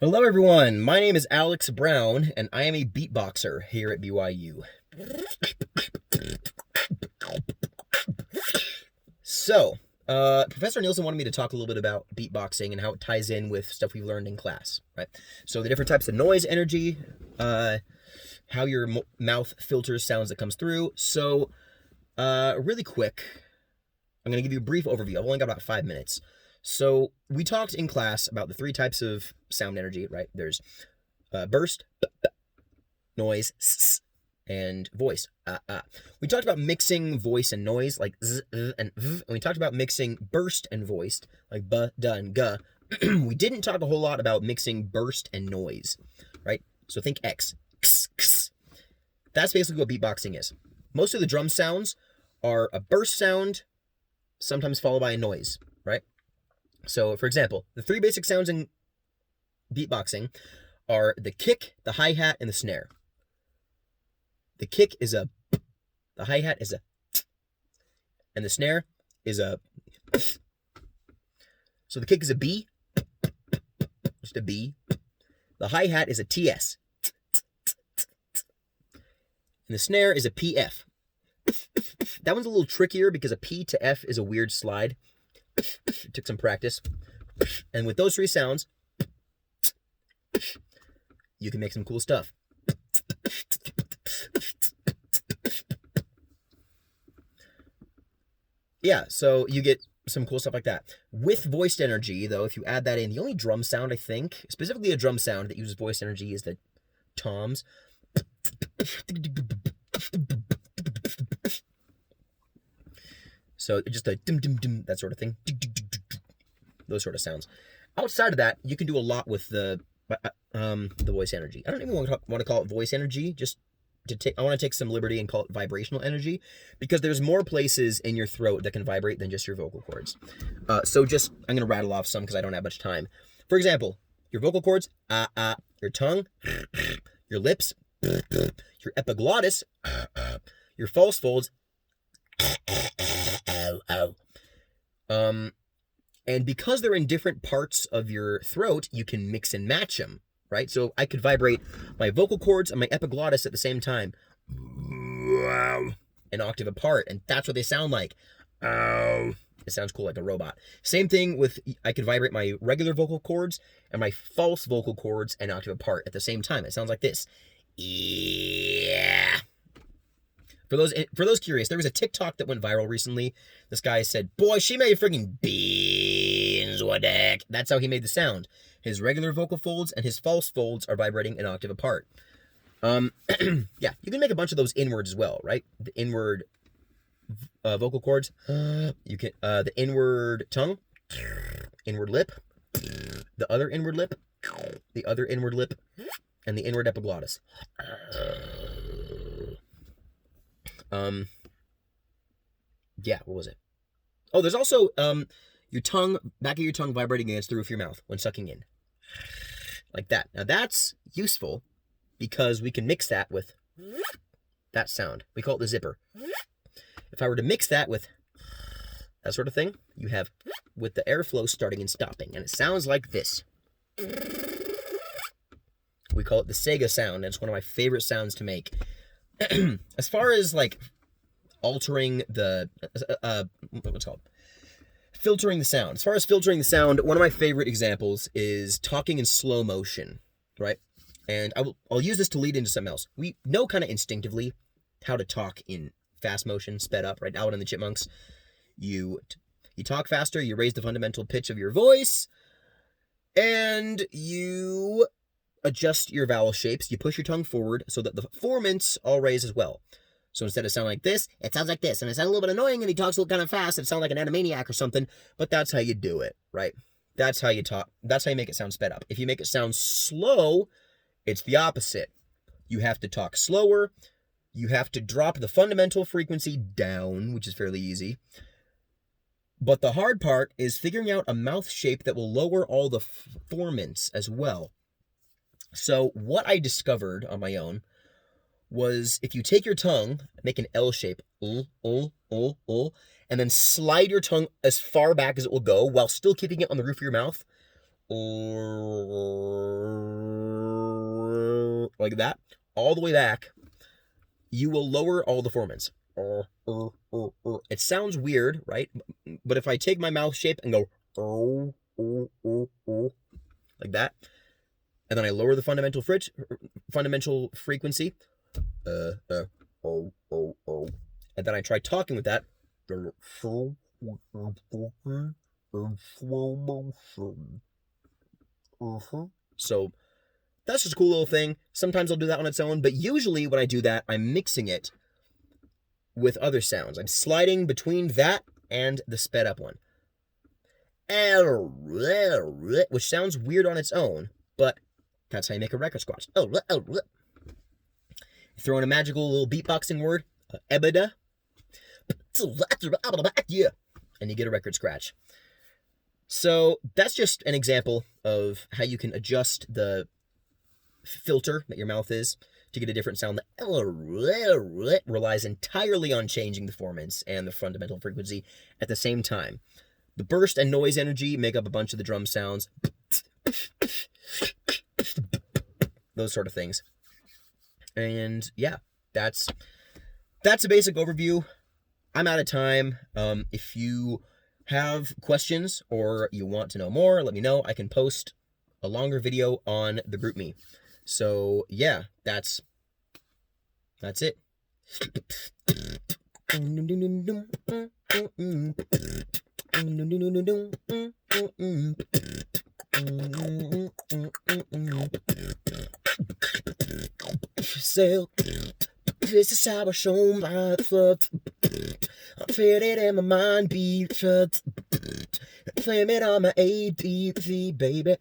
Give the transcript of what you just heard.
Hello, everyone. My name is Alex Brown, and I am a beatboxer here at BYU. So, Professor Nielsen wanted me to talk a little bit about beatboxing and how it ties in with stuff we've learned in class, right? So, the different types of noise energy, how your mouth filters sounds that comes through. So, really quick, I'm going to give you a brief overview. I've only got about 5 minutes. So, we talked in class about the three types of sound energy, right? There's burst, noise, and voice. We talked about mixing voice and noise, like z, and v, and we talked about mixing burst and voiced, like b, d, and g. We didn't talk a whole lot about mixing burst and noise, right? So think X, x, x. That's basically what beatboxing is. Most of the drum sounds are a burst sound, sometimes followed by a noise, right? So, for example, the three basic sounds in beatboxing are the kick, the hi-hat, and the snare. The kick is a, the hi-hat is a, and the snare is a. So the kick is a B, just a B. The hi-hat is a TS, and the snare is a PF. That one's a little trickier because a P to F is a weird slide. It took some practice. And with those three sounds, you can make some cool stuff. Yeah, so you get some cool stuff like that. With voiced energy, though, if you add that in, the only drum sound, I think, specifically a drum sound that uses voiced energy is the toms. So just a dim dim dim, that sort of thing. Those sort of sounds. Outside of that, you can do a lot with the voice energy. I don't even want to call it voice energy. I want to take some liberty and call it vibrational energy, because there's more places in your throat that can vibrate than just your vocal cords. I'm going to rattle off some because I don't have much time. For example, your vocal cords, your tongue, your lips, your epiglottis, your false folds, and because they're in different parts of your throat, you can mix and match them, right? So I could vibrate my vocal cords and my epiglottis at the same time, an octave apart, and that's what they sound like. It sounds cool, like a robot. Same thing with, I could vibrate my regular vocal cords and my false vocal cords an octave apart at the same time. It sounds like this. Yeah. For those curious, there was a TikTok that went viral recently. This guy said, "Boy, she made freaking beans, what the heck?" That's how he made the sound. His regular vocal folds and his false folds are vibrating an octave apart. Yeah, you can make a bunch of those inwards as well, right? The inward vocal cords. You can the inward tongue, inward lip, the other inward lip, the other inward lip, and the inward epiglottis. Yeah, what was it? Oh, there's also your tongue, back of your tongue vibrating against the roof of your mouth when sucking in, like that. Now that's useful because we can mix that with that sound. We call it the zipper. If I were to mix that with that sort of thing, you have with the airflow starting and stopping, and it sounds like this. We call it the Sega sound, and it's one of my favorite sounds to make. As far as like altering the what's called filtering the sound. As far as filtering the sound, one of my favorite examples is talking in slow motion, right? And I'll use this to lead into something else. We know kind of instinctively how to talk in fast motion, sped up, right? Alvin and the Chipmunks. You talk faster, you raise the fundamental pitch of your voice, and you adjust your vowel shapes. You push your tongue forward so that the formants all raise as well. So instead of sounding like this, it sounds like this. And it sounds a little bit annoying and he talks a little kind of fast. It sounds like an animaniac or something. But that's how you do it, right? That's how you talk. That's how you make it sound sped up. If you make it sound slow, it's the opposite. You have to talk slower. You have to drop the fundamental frequency down, which is fairly easy. But the hard part is figuring out a mouth shape that will lower all the formants as well. So what I discovered on my own was if you take your tongue, make an L shape, and then slide your tongue as far back as it will go while still keeping it on the roof of your mouth. like that, all the way back, you will lower all the formants. It sounds weird, right? But if I take my mouth shape and go like that, and then I lower the fundamental frequency, and then I try talking with that. So that's just a cool little thing. Sometimes I'll do that on its own, but usually when I do that, I'm mixing it with other sounds. I'm sliding between that and the sped up one. Which sounds weird on its own, but that's how you make a record scratch. Throw in a magical little beatboxing word, ebida, and you get a record scratch. So that's just an example of how you can adjust the filter that your mouth is to get a different sound. That relies entirely on changing the formants and the fundamental frequency at the same time. The burst and noise energy make up a bunch of the drum sounds. Those sort of things. And yeah, that's a basic overview. I'm out of time. If you have questions or you want to know more, let me know. I can post a longer video on the GroupMe. So yeah, that's it. This is how I show my love. I feel it in my mind beat. Flame it on my ADV, baby.